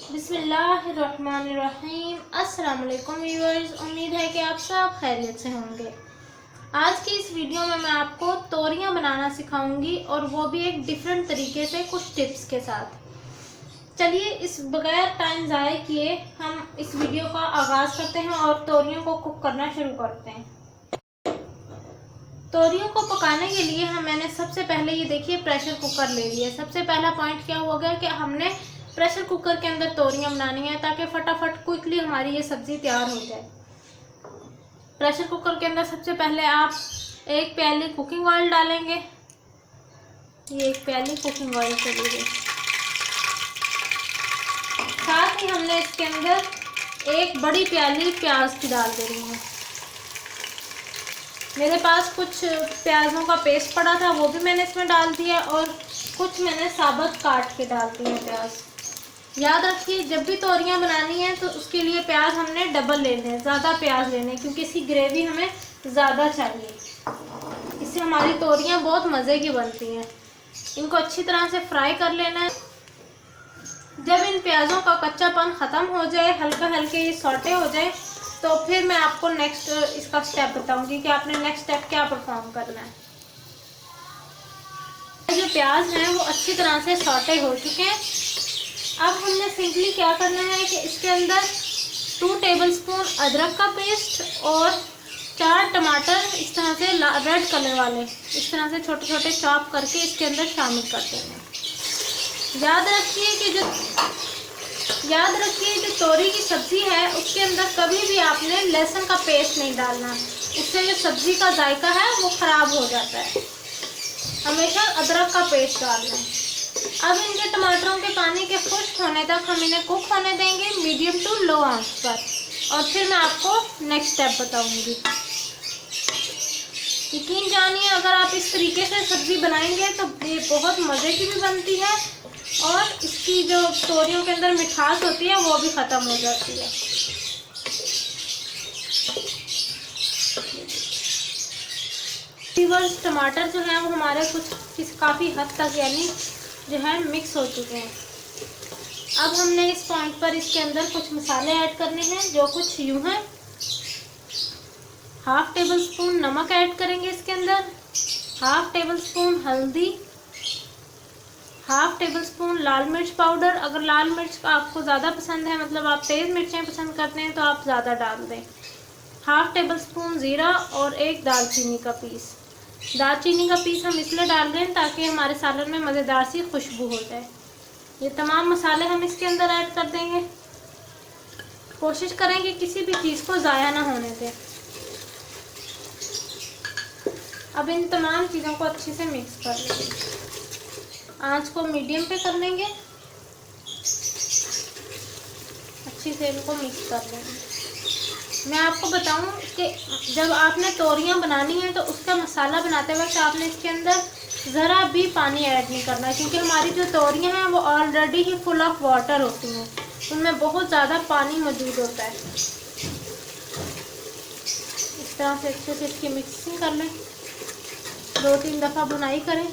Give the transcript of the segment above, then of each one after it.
बिस्मिल्लाहिर्रहमानिर्रहीम। अस्सलाम वालेकुम व्यूअर्स, उम्मीद है कि आप सब खैरियत से होंगे। आज की इस वीडियो में मैं आपको तोरियां बनाना सिखाऊंगी और वो भी एक डिफरेंट तरीके से, कुछ टिप्स के साथ। चलिए इस बगैर टाइम ज़ाया किए हम इस वीडियो का आगाज़ करते हैं और तोरियों को कुक करना शुरू करते हैं। तोरियों को पकाने के लिए मैंने सबसे पहले ये देखिए प्रेशर कुकर ले लिया। सबसे पहला पॉइंट क्या हो गया कि हमने प्रेशर कुकर के अंदर तोरियां बनानी है ताकि फटाफट क्विकली हमारी ये सब्जी तैयार हो जाए। प्रेशर कुकर के अंदर सबसे पहले आप एक प्याली कुकिंग ऑयल डालेंगे। ये एक प्याली कुकिंग ऑयल चलेगी। साथ ही हमने इसके अंदर एक बड़ी प्याली प्याज की डाल देनी है। मेरे पास कुछ प्याज़ों का पेस्ट पड़ा था, वो भी मैंने इसमें डाल दिया और कुछ मैंने साबुत काट के डाल दिए प्याज। याद रखिए जब भी तोरियां बनानी है तो उसके लिए प्याज हमने डबल लेने हैं, ज़्यादा प्याज लेने हैं, क्योंकि इसकी ग्रेवी हमें ज़्यादा चाहिए। इससे हमारी तोरियां बहुत मज़े की बनती हैं। इनको अच्छी तरह से फ्राई कर लेना है। जब इन प्याज़ों का कच्चापन ख़त्म हो जाए, हल्के ये सॉटे हो जाए, तो फिर मैं आपको नेक्स्ट इसका स्टेप बताऊंगी कि आपने नेक्स्ट स्टेप क्या परफॉर्म करना है। जो प्याज हैं वो अच्छी तरह से सॉटे हो चुके हैं। अब हमने सिंपली क्या करना है कि इसके अंदर 2 टेबलस्पून अदरक का पेस्ट और 4 टमाटर इस तरह से रेड कलर वाले इस तरह से छोटे छोटे चॉप करके इसके अंदर शामिल कर देंगे। याद रखिए जो तोरी की सब्ज़ी है उसके अंदर कभी भी आपने लहसुन का पेस्ट नहीं डालना, उससे जो सब्ज़ी का जायका है वो ख़राब हो जाता है। हमेशा अदरक का पेस्ट डालना है। अब इनके टमाटरों के पानी के खुश्क होने तक हम इन्हें कुक होने देंगे मीडियम टू लो आंच पर, और फिर मैं आपको नेक्स्ट स्टेप बताऊंगी। यकीन जानिए अगर आप इस तरीके से सब्ज़ी बनाएंगे तो ये बहुत मज़े की भी बनती है और इसकी जो तोरियों के अंदर मिठास होती है वो भी ख़त्म हो जाती है। टमाटर जो है वो हमारे काफ़ी हद तक यानी जो है मिक्स हो चुके हैं। अब हमने इस पॉइंट पर इसके अंदर कुछ मसाले ऐड करने हैं जो कुछ यूँ हैं। 1/2 टेबलस्पून नमक ऐड करेंगे इसके अंदर, 1/2 टेबलस्पून हल्दी, 1/2 टेबलस्पून लाल मिर्च पाउडर। अगर लाल मिर्च आपको ज़्यादा पसंद है, मतलब आप तेज़ मिर्चें पसंद करते हैं, तो आप ज़्यादा डाल दें। 1/2 टेबलस्पून ज़ीरा और एक दालचीनी का पीस। दालचीनी का पीस हम इसलिए डाल रहे हैं ताकि हमारे सालन में मज़ेदार सी खुशबू हो जाए। ये तमाम मसाले हम इसके अंदर ऐड कर देंगे। कोशिश करें कि किसी भी चीज़ को ज़ाया ना होने दें। अब इन तमाम चीज़ों को अच्छे से मिक्स कर लेंगे। आंच को मीडियम पे कर लेंगे, अच्छी से इनको मिक्स कर लेंगे। मैं आपको बताऊं कि जब आपने तोरियां बनानी है तो उसका मसाला बनाते वक्त आपने इसके अंदर ज़रा भी पानी ऐड नहीं करना है, क्योंकि हमारी जो तोरियां हैं वो already he full of water होती हैं, उनमें बहुत ज़्यादा पानी मौजूद होता है। इस तरह से अच्छे से इसकी मिक्सिंग कर लें, 2-3 दफ़ा भुनाई करें।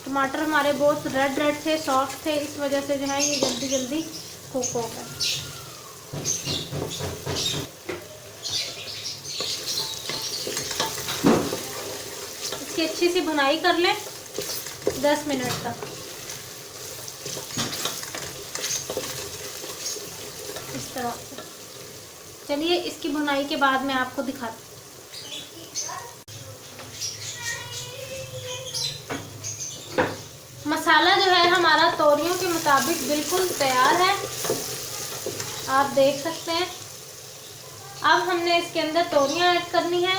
टमाटर हमारे बहुत रेड थे, सॉफ्ट थे, इस वजह से जो है ये जल्दी कुक हो गए। इसकी अच्छी सी भुनाई कर लें 10 मिनट तक। इस तरह से चलिए इसकी भुनाई के बाद मैं आपको दिखाती हूँ। मसाला जो है हमारा तोरियों के मुताबिक बिल्कुल तैयार है, आप देख सकते हैं। अब हमने इसके अंदर तोरियां ऐड करनी है।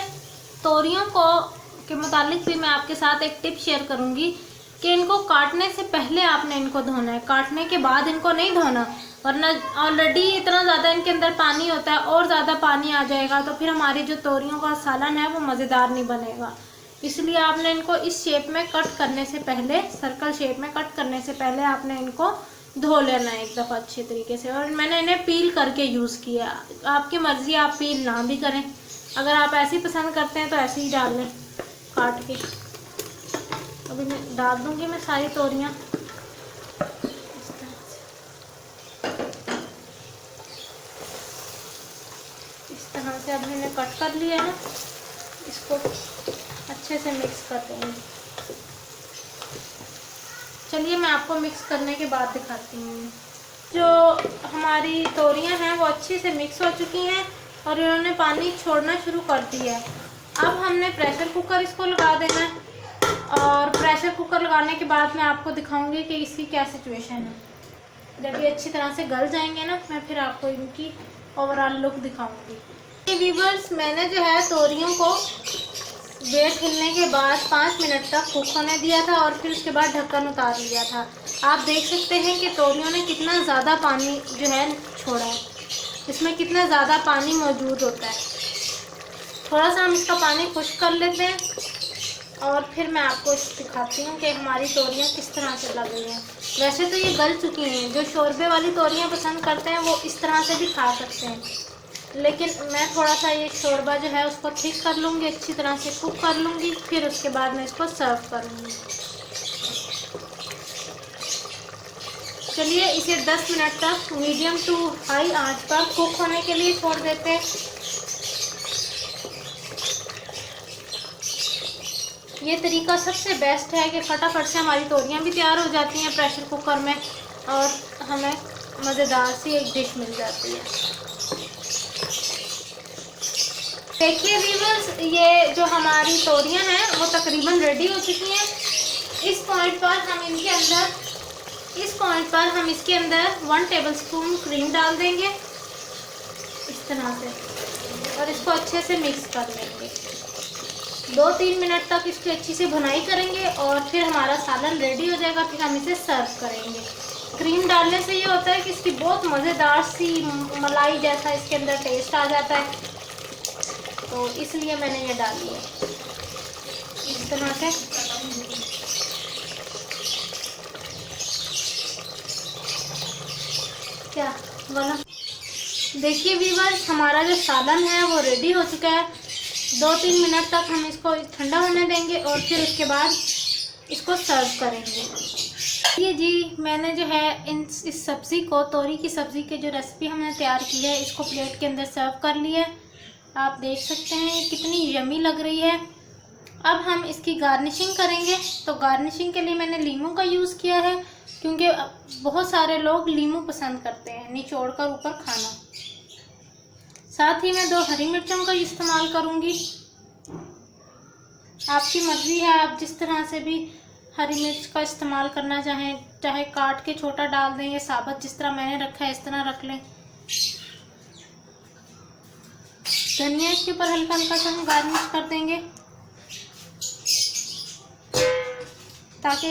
तोरियों को के मुतालिक भी मैं आपके साथ एक टिप शेयर करूंगी कि इनको काटने से पहले आपने इनको धोना है, काटने के बाद इनको नहीं धोना, वरना ऑलरेडी इतना ज़्यादा इनके अंदर पानी होता है और ज़्यादा पानी आ जाएगा तो फिर हमारी जो तोरियों का सालन है वो मज़ेदार नहीं बनेगा। इसलिए आपने इनको इस शेप में कट करने से पहले, सर्कल शेप में कट करने से पहले आपने इनको धो लेना है एक दफ़ा अच्छे तरीके से। और मैंने इन्हें पील करके यूज़ किया, आपकी मर्ज़ी, आप पील ना भी करें। अगर आप ऐसे ही पसंद करते हैं तो ऐसे ही डाल लें काट के। अभी मैं डाल दूँगी मैं सारी तोरियाँ। तरह से अब मैंने कट कर लिया है। इसको अच्छे से मिक्स कर देंगे। चलिए मैं आपको मिक्स करने के बाद दिखाती हूँ। जो हमारी तोरियां हैं वो अच्छे से मिक्स हो चुकी हैं और इन्होंने पानी छोड़ना शुरू कर दिया है। अब हमने प्रेशर कुकर इसको लगा देना है और प्रेशर कुकर लगाने के बाद मैं आपको दिखाऊंगी कि इसकी क्या सिचुएशन है। जब ये अच्छी तरह से गल जाएंगे ना, मैं फिर आपको इनकी ओवरऑल लुक दिखाऊंगी। व्यूअर्स, मैंने जो है तोरियों को वेट हिलने के बाद 5 मिनट तक कुक होने दिया था और फिर उसके बाद ढक्कन उतार लिया था। आप देख सकते हैं कि तोरियों ने कितना ज़्यादा पानी जो है छोड़ा है, इसमें कितना ज़्यादा पानी मौजूद होता है। थोड़ा सा हम इसका पानी खुश्क कर लेते हैं और फिर मैं आपको दिखाती हूँ कि हमारी तोरियाँ किस तरह से लग रही हैं। वैसे तो ये गल चुकी हैं। जो शोरबे वाली तोरियाँ पसंद करते हैं वो इस तरह से भी खा सकते हैं, लेकिन मैं थोड़ा सा ये शोरबा जो है उसको थिक कर लूँगी, अच्छी तरह से कुक कर लूँगी, फिर उसके बाद मैं इसको सर्व करूँगी। चलिए इसे 10 मिनट तक मीडियम टू हाई आंच पर कुक होने के लिए छोड़ देते हैं। ये तरीका सबसे बेस्ट है कि फटाफट से हमारी तोरियां भी तैयार हो जाती हैं प्रेशर कुकर में और हमें मज़ेदार सी एक डिश मिल जाती है। देखिए व्यूअर्स, ये जो हमारी तोरियां हैं वो तकरीबन रेडी हो चुकी हैं। इस पॉइंट पर हम इसके अंदर 1 टेबलस्पून क्रीम डाल देंगे इस तरह से और इसको अच्छे से मिक्स कर लेंगे। 2-3 मिनट तक इसकी अच्छी से भुनाई करेंगे और फिर हमारा सालन रेडी हो जाएगा। फिर हम इसे सर्व करेंगे। क्रीम डालने से ये होता है कि इसकी बहुत मज़ेदार सी मलाई जैसा इसके अंदर टेस्ट आ जाता है, तो इसलिए मैंने ये डाली है इस तरह से। क्या बोला? देखिए व्यूअर्स, हमारा जो सालन है वो रेडी हो चुका है। 2-3 मिनट तक हम इसको ठंडा होने देंगे और फिर उसके बाद इसको सर्व करेंगे। ये जी, मैंने जो है इस सब्ज़ी को, तोरी की सब्ज़ी की जो रेसिपी हमने तैयार की है, इसको प्लेट के अंदर सर्व कर लिया है। आप देख सकते हैं ये कितनी यमी लग रही है। अब हम इसकी गार्निशिंग करेंगे। तो गार्निशिंग के लिए मैंने लीमू का यूज़ किया है, क्योंकि बहुत सारे लोग लीमू पसंद करते हैं निचोड़ कर ऊपर खाना। साथ ही मैं 2 हरी मिर्चों का इस्तेमाल करूँगी। आपकी मर्ज़ी है, आप जिस तरह से भी हरी मिर्च का इस्तेमाल करना चाहें, चाहे काट के छोटा डाल दें या साबुत जिस तरह मैंने रखा है इस तरह रख लें। धनिया इसके ऊपर हल्का हल्का सा हम गार्निश कर देंगे ताकि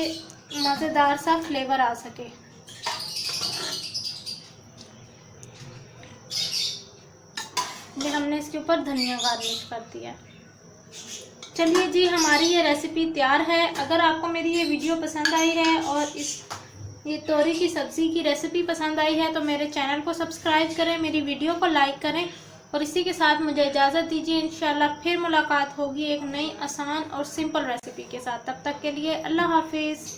मज़ेदार सा फ्लेवर आ सके। ये हमने इसके ऊपर धनिया गार्निश कर दिया। चलिए जी, हमारी ये रेसिपी तैयार है। अगर आपको मेरी ये वीडियो पसंद आई है और ये तोरी की सब्ज़ी की रेसिपी पसंद आई है तो मेरे चैनल को सब्सक्राइब करें, मेरी वीडियो को लाइक करें और इसी के साथ मुझे इजाज़त दीजिए। इंशाल्लाह फिर मुलाकात होगी एक नई आसान और सिंपल रेसिपी के साथ। तब तक के लिए अल्लाह हाफिज़।